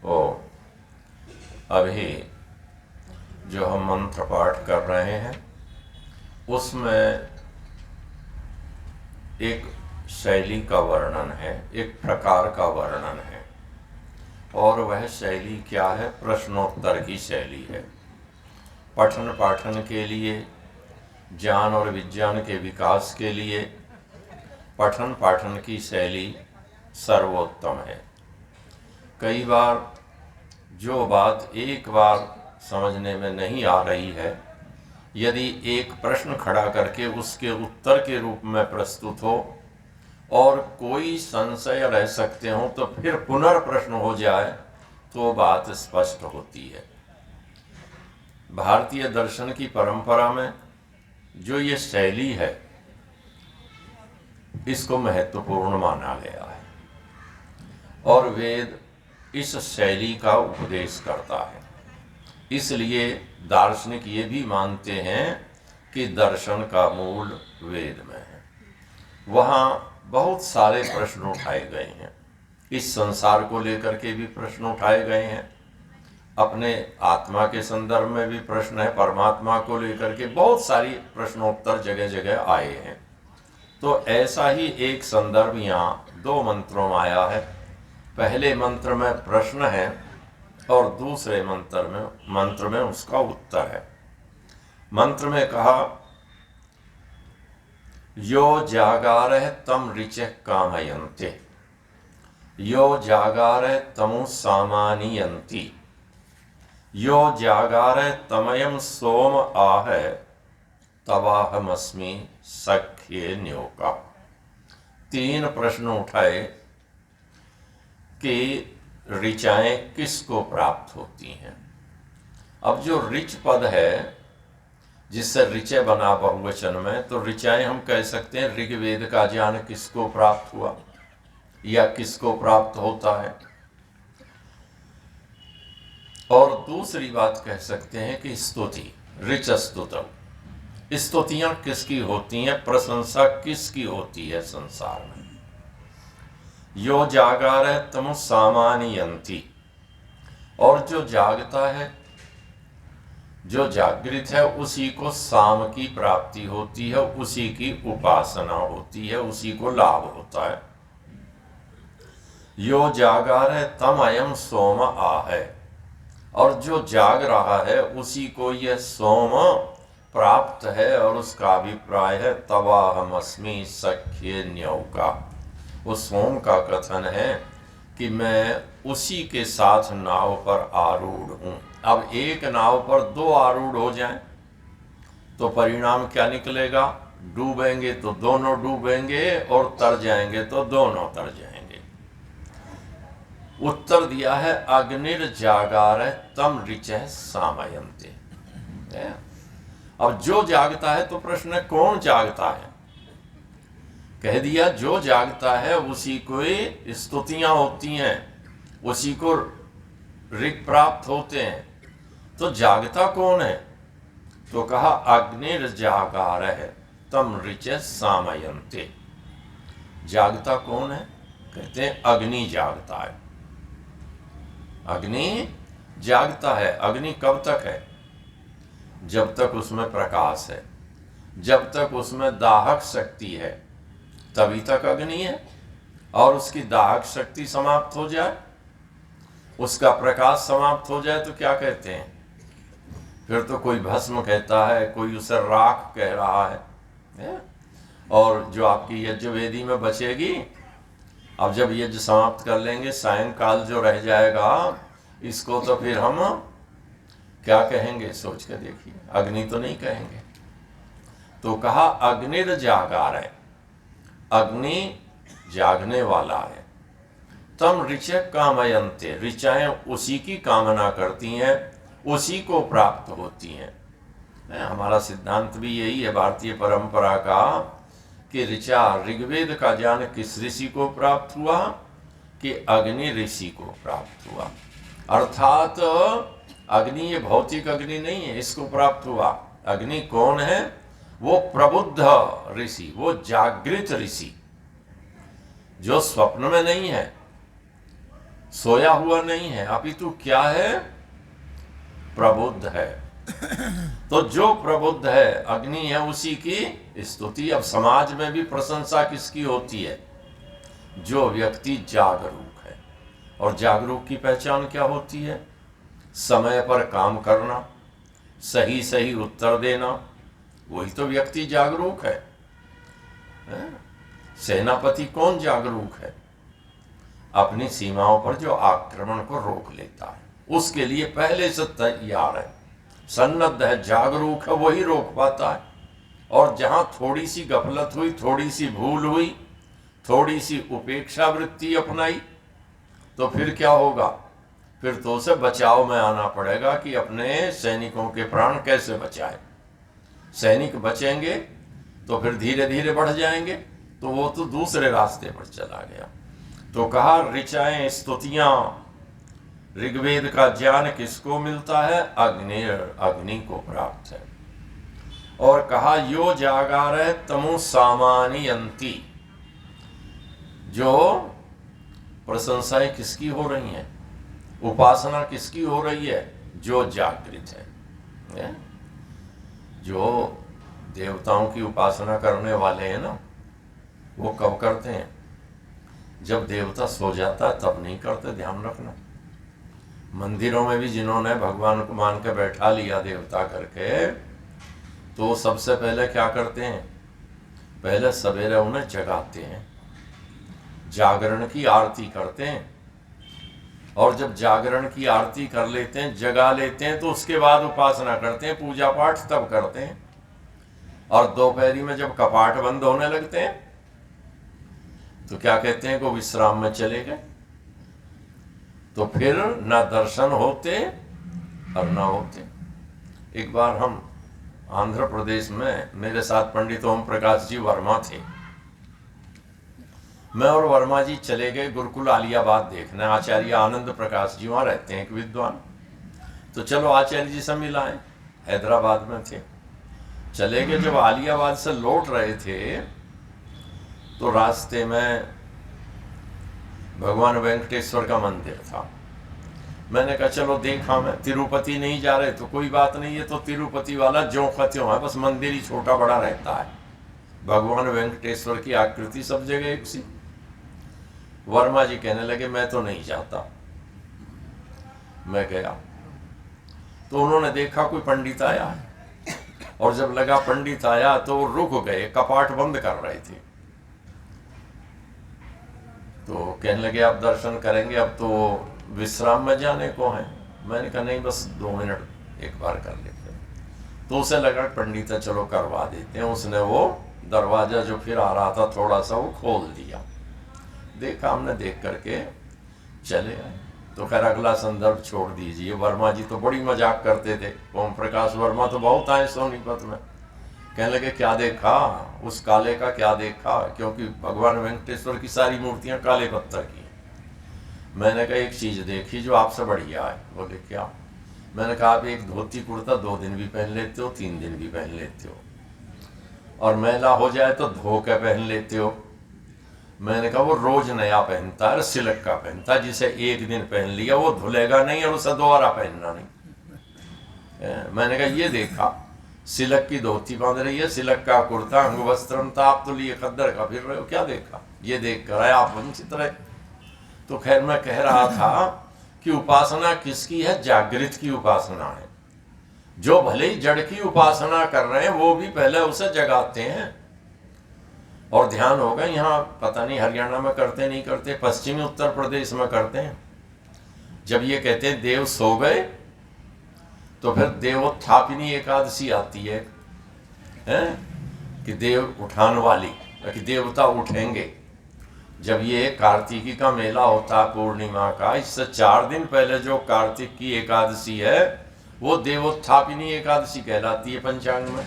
ओ अभी जो हम मंत्र पाठ कर रहे हैं उसमें एक शैली का वर्णन है, एक प्रकार का वर्णन है, और वह शैली क्या है? प्रश्नोत्तर की शैली है। पठन पाठन के लिए, ज्ञान और विज्ञान के विकास के लिए पठन पाठन की शैली सर्वोत्तम है। कई बार जो बात एक बार समझने में नहीं आ रही है, यदि एक प्रश्न खड़ा करके उसके उत्तर के रूप में प्रस्तुत हो और कोई संशय रह सकते हो तो फिर पुनर्प्रश्न हो जाए तो बात स्पष्ट होती है। भारतीय दर्शन की परंपरा में जो ये शैली है इसको महत्वपूर्ण माना गया है और वेद इस शैली का उपदेश करता है। इसलिए दार्शनिक ये भी मानते हैं कि दर्शन का मूल वेद में है। वहाँ बहुत सारे प्रश्न उठाए गए हैं। इस संसार को लेकर के भी प्रश्न उठाए गए हैं, अपने आत्मा के संदर्भ में भी प्रश्न है, परमात्मा को लेकर के बहुत सारी प्रश्नोत्तर जगह जगह आए हैं। तो ऐसा ही एक संदर्भ यहाँ 2 मंत्रों में आया है। पहले मंत्र में प्रश्न है और दूसरे मंत्र में उसका उत्तर है। मंत्र में कहा, यो जागारः तम ऋचः कामयन्ते, यो जागारः तमु सामानियन्ति, यो जागारः तमयं सोम आह तवाहमस्मि सख्ये न्योका। 3 प्रश्न उठाए कि ऋचाएं किसको प्राप्त होती हैं। अब जो ऋच पद है जिससे ऋचय बना बहुवचन में, तो ऋचाएं हम कह सकते हैं ऋग्वेद का ज्ञान किसको प्राप्त हुआ या किसको प्राप्त होता है। और दूसरी बात कह सकते हैं कि स्तुति, ऋच स्तुतम, स्तुतियां किसकी होती हैं, प्रशंसा किसकी होती है संसार में। यो जागारः तमु सामानियन्ति, और जो जागता है, जो जागृत है, उसी को साम की प्राप्ति होती है, उसी की उपासना होती है, उसी को लाभ होता है। यो जागारः तम अयम सोम आह, और जो जाग रहा है उसी को यह सोम प्राप्त है, और उसका अभिप्राय है तवाहमस्मि सख्ये न्यौका। उस सोम का कथन है कि मैं उसी के साथ नाव पर आरूढ़ हूं। अब एक नाव पर 2 आरूढ़ हो जाएं तो परिणाम क्या निकलेगा? डूबेंगे तो दोनों डूबेंगे और तर जाएंगे तो दोनों तर जाएंगे। उत्तर दिया है अग्निर्जागारः तम ऋचः सामयन्ते। अब जो जागता है, तो प्रश्न है कौन जागता है? कह दिया जो जागता है उसी को स्तुतियां होती हैं, उसी को ऋग प्राप्त होते हैं। तो जागता कौन है? तो कहा अग्निर्जागारः तम ऋचः सामयन्ते। जागता कौन है? कहते हैं अग्नि जागता है। अग्नि जागता है। अग्नि कब तक है? जब तक उसमें प्रकाश है, जब तक उसमें दाहक शक्ति है, तभी तक अग्नि है। और उसकी दाहक शक्ति समाप्त हो जाए, उसका प्रकाश समाप्त हो जाए तो क्या कहते हैं? फिर तो कोई भस्म कहता है, कोई उसे राख कह रहा है। और जो आपकी यज्ञ वेदी में बचेगी, अब जब यज्ञ समाप्त कर लेंगे, सायंकाल जो रह जाएगा, इसको तो फिर हम क्या कहेंगे? सोच के देखिए, अग्नि तो नहीं कहेंगे। तो कहा अग्निर्जागारः, अग्नि जागने वाला है। तम ऋचः कामयन्ते, ऋचाएं उसी की कामना करती हैं, उसी को प्राप्त होती हैं। हमारा सिद्धांत भी यही है भारतीय परंपरा का कि ऋचा, ऋग्वेद का ज्ञान किस ऋषि को प्राप्त हुआ? कि अग्नि ऋषि को प्राप्त हुआ। अर्थात अग्नि ये भौतिक अग्नि नहीं है, इसको प्राप्त हुआ। अग्नि कौन है? वो प्रबुद्ध ऋषि, वो जागृत ऋषि, जो स्वप्न में नहीं है। सोया हुआ नहीं है, अपितु क्या है, प्रबुद्ध है। तो जो प्रबुद्ध है, अग्नि है, उसी की स्तुति। अब समाज में भी प्रशंसा किसकी होती है? जो व्यक्ति जागरूक है। और जागरूक की पहचान क्या होती है? समय पर काम करना, सही सही उत्तर देना, वही तो व्यक्ति जागरूक है। सेनापति कौन जागरूक है? अपनी सीमाओं पर जो आक्रमण को रोक लेता है, उसके लिए पहले से तैयार है, सन्नद्ध है, जागरूक है, वही रोक पाता है। और जहां थोड़ी सी गफलत हुई, थोड़ी सी भूल हुई, थोड़ी सी उपेक्षा वृत्ति अपनाई, तो फिर क्या होगा? फिर तो उसे बचाव में आना पड़ेगा कि अपने सैनिकों के प्राण कैसे बचाए। सैनिक बचेंगे तो फिर धीरे धीरे बढ़ जाएंगे, तो वो तो दूसरे रास्ते पर चला गया। तो कहा ऋचाएं स्तुतियां, ऋग्वेद का ज्ञान किसको मिलता है? अग्नि को प्राप्त है। और कहा यो जागार तमु सामान्यंती, जो प्रशंसाएं किसकी हो रही हैं, उपासना किसकी हो रही है? जो जागृत है। जो देवताओं की उपासना करने वाले हैं ना, वो कब करते हैं? जब देवता सो जाता है तब नहीं करते, ध्यान रखना। मंदिरों में भी जिन्होंने भगवान को मान के बैठा लिया देवता करके, तो सबसे पहले क्या करते हैं? पहले सवेरे उन्हें जगाते हैं, जागरण की आरती करते हैं। और जब जागरण की आरती कर लेते हैं, जगा लेते हैं, तो उसके बाद उपासना करते हैं, पूजा पाठ तब करते हैं। और दोपहरी में जब कपाट बंद होने लगते हैं तो क्या कहते हैं? को विश्राम में चले गए। तो फिर ना दर्शन होते और ना होते। एक बार हम आंध्र प्रदेश में, मेरे साथ पंडित ओम प्रकाश जी वर्मा थे, मैं और वर्मा जी चले गए गुरुकुल आलियाबाद देखने। आचार्य आनंद प्रकाश जी वहाँ रहते हैं, एक विद्वान। तो चलो आचार्य जी से मिलाएं, हैदराबाद में थे। चले गए। जब आलियाबाद से लौट रहे थे तो रास्ते में भगवान वेंकटेश्वर का मंदिर था। मैंने कहा चलो देखा, मैं तिरुपति नहीं जा रहे तो कोई बात नहीं है, तो तिरुपति वाला ज्यों का त्यों है, बस मंदिर ही छोटा बड़ा रहता है, भगवान वेंकटेश्वर की आकृति सब जगह एक सी। वर्मा जी कहने लगे मैं तो नहीं जाता। मैं गया तो उन्होंने देखा कोई पंडित आया है, और जब लगा पंडित आया तो वो रुक गए, कपाट बंद कर रहे थे। तो कहने लगे आप दर्शन करेंगे, अब तो विश्राम में जाने को है। मैंने कहा नहीं, बस 2 मिनट एक बार कर लेते हैं। तो उसे लगा पंडित है, चलो करवा देते हैं। उसने वो दरवाजा जो फिर आ रहा था थोड़ा सा वो खोल दिया। देखा हमने, देख करके चले आए। तो खैर अगला संदर्भ छोड़ दीजिए। वर्मा जी तो बड़ी मजाक करते थे, ओम प्रकाश वर्मा तो बहुत आए सोनीपत में। कहने लगे क्या देखा? उस काले का क्या देखा? क्योंकि भगवान वेंकटेश्वर की सारी मूर्तियां काले पत्थर की हैं। मैंने कहा एक चीज देखी जो आपसे बढ़िया है। बोले क्या? मैंने कहा आप एक धोती कुर्ता 2 दिन भी पहन लेते हो, 3 दिन भी पहन लेते हो, और मैला हो जाए तो धो के पहन लेते हो। मैंने कहा वो रोज नया पहनता है, सिल्क का पहनता है, जिसे एक दिन पहन लिया वो धुलेगा नहीं और उसे दोबारा पहनना नहीं। मैंने कहा ये देखा, सिल्क की धोती बांध रही है, सिल्क का कुर्ता, अंग वस्त्रम था, आप तो लिए खद्दर का फिर रहे हो, क्या देखा? ये देख कर आए आप वंचित रहे। तो खैर मैं कह रहा था कि उपासना किसकी है? जागृत की उपासना है। जो भले ही जड़ की उपासना कर रहे हैं वो भी पहले उसे जगाते हैं। और ध्यान होगा, यहाँ पता नहीं हरियाणा में करते नहीं करते, पश्चिमी उत्तर प्रदेश में करते हैं। जब ये कहते हैं देव सो गए तो फिर देवोत्थापिनी एकादशी आती है, कि देव उठान वाली, कि देवता उठेंगे। जब ये कार्तिकी का मेला होता है पूर्णिमा का, इससे 4 दिन पहले जो कार्तिक की एकादशी है वो देवोत्थापिनी एकादशी कहलाती है पंचांग में।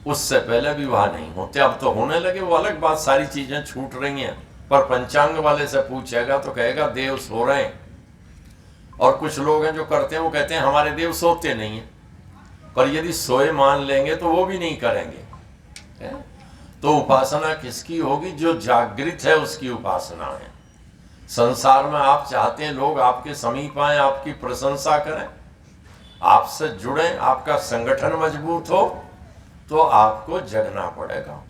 उससे पहले विवाह नहीं होते, अब तो होने लगे, वो अलग बात, सारी चीजें छूट रही हैं। पर पंचांग वाले से पूछेगा तो कहेगा देव सो रहे हैं। और कुछ लोग हैं जो करते हैं, वो कहते हैं हमारे देव सोते नहीं हैं, पर यदि सोए मान लेंगे तो वो भी नहीं करेंगे। तो उपासना किसकी होगी? जो जागृत है उसकी उपासना है। संसार में आप चाहते हैं लोग आपके समीप आए, आपकी प्रशंसा करें, आपसे जुड़े, आपका संगठन मजबूत हो, तो आपको जगना पड़ेगा।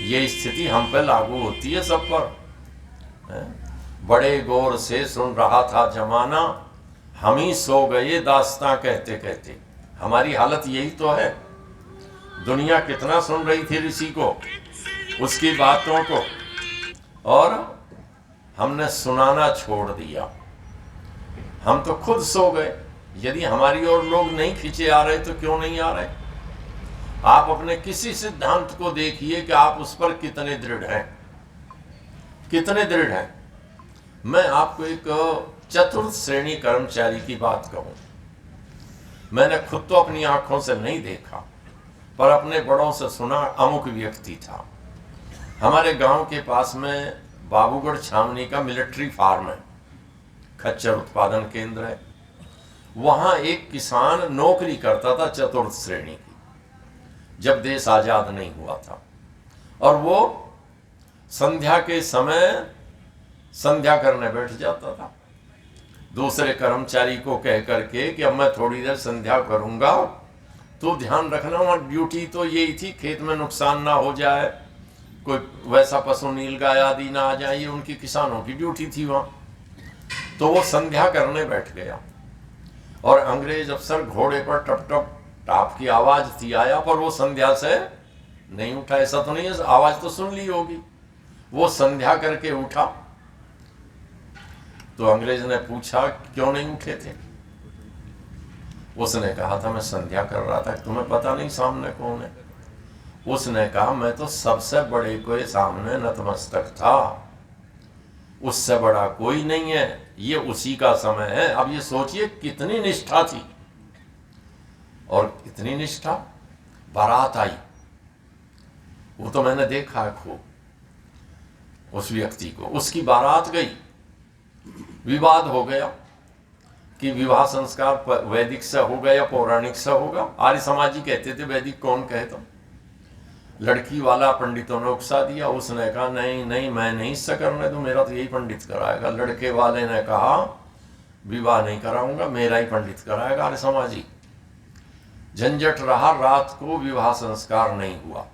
ये स्थिति हम पे लागू होती है सब पर। बड़े गौर से सुन रहा था जमाना, हम ही सो गए दास्तां कहते कहते। हमारी हालत यही तो है। दुनिया कितना सुन रही थी ऋषि को, उसकी बातों को, और हमने सुनाना छोड़ दिया। हम तो खुद सो गए। यदि हमारी ओर लोग नहीं खींचे आ रहे तो क्यों नहीं आ रहे? आप अपने किसी सिद्धांत को देखिए कि आप उस पर कितने दृढ़ हैं, कितने दृढ़ हैं। मैं आपको एक चतुर्थ श्रेणी कर्मचारी की बात कहूं। मैंने खुद तो अपनी आंखों से नहीं देखा, पर अपने बड़ों से सुना। अमुक व्यक्ति था, हमारे गांव के पास में बाबूगढ़ छावनी का मिलिट्री फार्म है, खच्चर उत्पादन केंद्र है। वहां एक किसान नौकरी करता था चतुर्थ श्रेणी की, जब देश आजाद नहीं हुआ था। और वो संध्या के समय संध्या करने बैठ जाता था, दूसरे कर्मचारी को कह करके कि अब मैं थोड़ी देर संध्या करूंगा, तो ध्यान रखना। वहां ड्यूटी तो यही थी, खेत में नुकसान ना हो जाए, कोई वैसा पशु नील गाय आदि ना आ जाए, ये उनकी किसानों की ड्यूटी थी वहां। तो वो संध्या करने बैठ गया, और अंग्रेज अफसर घोड़े पर टप टप टाप की आवाज थी आया, पर वो संध्या से नहीं उठा। ऐसा तो नहीं है, आवाज तो सुन ली होगी। वो संध्या करके उठा, तो अंग्रेज ने पूछा क्यों नहीं उठे थे? उसने कहा था मैं संध्या कर रहा था। तुम्हें पता नहीं सामने कौन है? उसने कहा मैं तो सबसे बड़े के सामने नतमस्तक था, उससे बड़ा कोई नहीं है, ये उसी का समय है। अब ये सोचिए कितनी निष्ठा थी, और इतनी निष्ठा। बारात आई, वो तो मैंने देखा है खूब उस व्यक्ति को। उसकी बारात गई, विवाद हो गया कि विवाह संस्कार वैदिक से होगा या पौराणिक से होगा। आर्य समाजी कहते थे, वैदिक कौन कहे? तो लड़की वाला पंडितों ने उकसा दिया। उसने कहा नहीं नहीं, मैं नहीं इससे करने दूं, मेरा तो यही पंडित कराएगा। लड़के वाले ने कहा विवाह नहीं कराऊंगा, मेरा ही पंडित कराएगा। आर्य समाजी झंझट रहा, रात को विवाह संस्कार नहीं हुआ।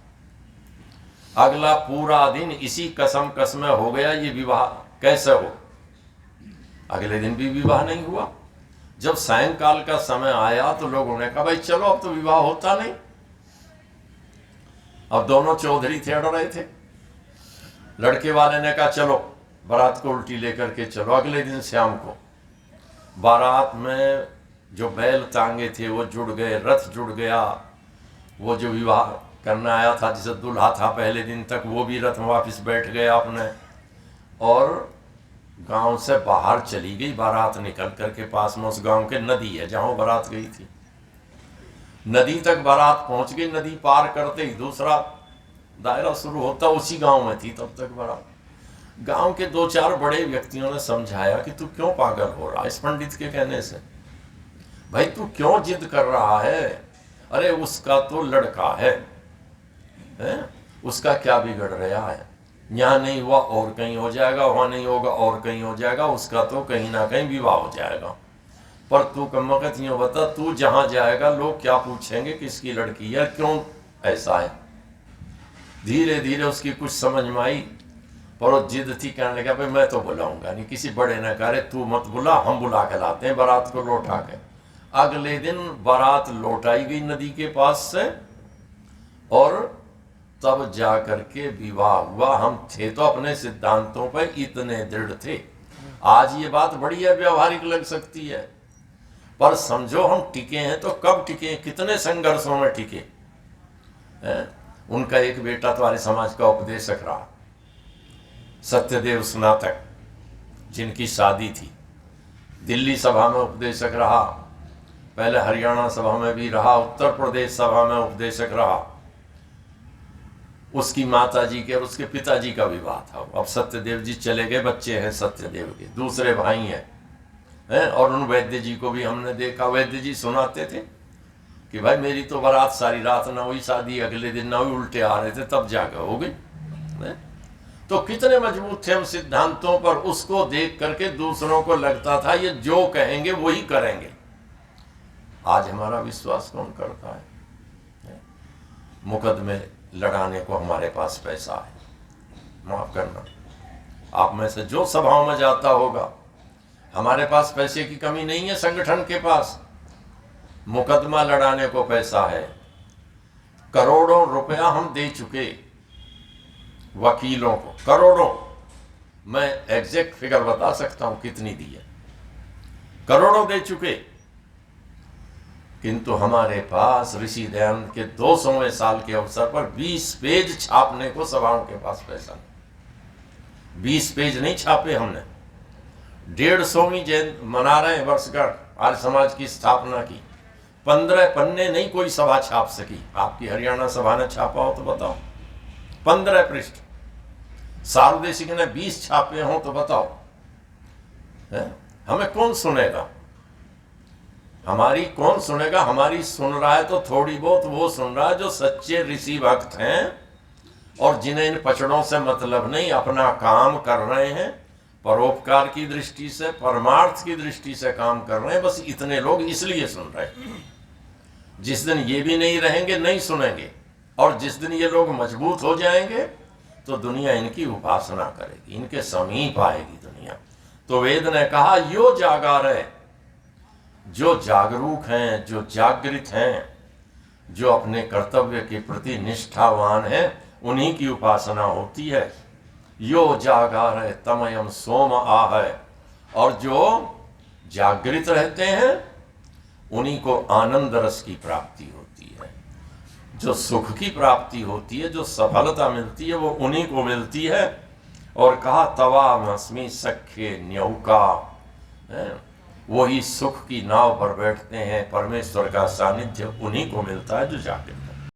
अगला पूरा दिन इसी कसम कसम हो गया, ये विवाह कैसे हो। अगले दिन भी विवाह नहीं हुआ। जब सायंकाल का समय आया तो लोगों ने कहा भाई चलो, अब तो विवाह होता नहीं। अब दोनों चौधरी थे, अड़ रहे थे। लड़के वाले ने कहा चलो बारात को उल्टी लेकर के चलो। अगले दिन शाम को बारात में जो बैल तांगे थे वो जुड़ गए, रथ जुड़ गया। वो जो विवाह करना आया था, जिसे दूल्हा था पहले दिन तक, वो भी रथ में वापस बैठ गया अपने, और गांव से बाहर चली गई बारात। निकल करके पास में उस गांव के नदी है जहां बारात गई थी, नदी तक बारात पहुंच गई। नदी पार करते ही दूसरा दायरा शुरू होता, उसी गांव में थी तब तक बारात। गांव के दो चार बड़े व्यक्तियों ने समझाया कि तू क्यों पागल हो रहा है इस पंडित के कहने से, भाई तू क्यों जिद कर रहा है? अरे उसका तो लड़का है, उसका क्या बिगड़ रहा है? यहाँ नहीं हुआ और कहीं हो जाएगा, वहां नहीं होगा और कहीं हो जाएगा, उसका तो कहीं ना कहीं विवाह हो जाएगा। पर तू कमबख्त यूं बता, तू जहां जाएगा लोग क्या पूछेंगे किसकी लड़की है, क्यों ऐसा है? धीरे धीरे उसकी कुछ समझ में आई, पर वो जिद थी, कहने लगा भाई मैं तो बुलाऊंगा नहीं। किसी बड़े ने कहा तू मत बुला, हम बुला के लाते हैं बारात को लौटा के। अगले दिन बारात लौटाई गई नदी के पास से, और तब जा करके विवाह हुआ। हम थे तो अपने सिद्धांतों पर इतने दृढ़ थे। आज ये बात बड़ी है व्यवहारिक लग सकती है, पर समझो हम टिके हैं तो कब टिके, कितने संघर्षों में टिके। उनका एक बेटा तो आर्य समाज का उपदेशक रहा, सत्यदेव स्नातक, जिनकी शादी थी। दिल्ली सभा में उपदेशक रहा, पहले हरियाणा सभा में भी रहा, उत्तर प्रदेश सभा में उपदेशक रहा। उसकी माता जी के और उसके पिताजी का विवाह था। अब सत्यदेव जी चले गए, बच्चे हैं सत्यदेव के, दूसरे भाई हैं। और उन वैद्य जी को भी हमने देखा। वैद्य जी सुनाते थे कि भाई मेरी तो बारात सारी रात ना हुई, शादी अगले दिन ना हुई, उल्टे आ रहे थे, तब जाकर हो गई। तो कितने मजबूत थे हम सिद्धांतों पर, उसको देख करके दूसरों को लगता था ये जो कहेंगे वही करेंगे। आज हमारा विश्वास कौन करता है? मुकदमे लड़ाने को हमारे पास पैसा है। माफ करना, आप में से जो सभाओं में जाता होगा, हमारे पास पैसे की कमी नहीं है। संगठन के पास मुकदमा लड़ाने को पैसा है। करोड़ों रुपया हम दे चुके वकीलों को, करोड़ों। मैं एग्जैक्ट फिगर बता सकता हूं कितनी दी है, करोड़ों दे चुके। किंतु हमारे पास ऋषि दयानंद के 200वें साल के अवसर पर 20 पेज छापने को सभाओं के पास पैसा नहीं। 20 पेज नहीं छापे हमने। 150वीं जयंती मना रहे हैं वर्षगांठ आर्य समाज की स्थापना की, 15 पन्ने नहीं कोई सभा छाप सकी। आपकी हरियाणा सभा ने छापा हो तो बताओ, 15 पृष्ठ। सार्वदेशिक ने 20 छापे हो तो बताओ, है? हमें कौन सुनेगा? हमारी कौन सुनेगा? हमारी सुन रहा है तो थोड़ी बहुत वो सुन रहा है जो सच्चे ऋषि भक्त हैं और जिन्हें इन पचड़ों से मतलब नहीं, अपना काम कर रहे हैं, परोपकार की दृष्टि से, परमार्थ की दृष्टि से काम कर रहे हैं। बस इतने लोग इसलिए सुन रहे हैं। जिस दिन ये भी नहीं रहेंगे, नहीं सुनेंगे, और जिस दिन ये लोग मजबूत हो जाएंगे तो दुनिया इनकी उपासना करेगी, इनके समीप आएगी दुनिया। तो वेद ने कहा यो जागार है, जो जागरूक हैं, जो जागृत हैं, जो अपने कर्तव्य के प्रति निष्ठावान हैं, उन्हीं की उपासना होती है। यो जागार है तमयम सोम आह, और जो जागृत रहते हैं उन्हीं को आनंद रस की प्राप्ति होती है। जो सुख की प्राप्ति होती है, जो सफलता मिलती है, वो उन्हीं को मिलती है। और कहा तवामस्मि सख्ये न्यौका, वही सुख की नाव पर बैठते हैं। परमेश्वर का सानिध्य उन्हीं को मिलता है जो जागृत।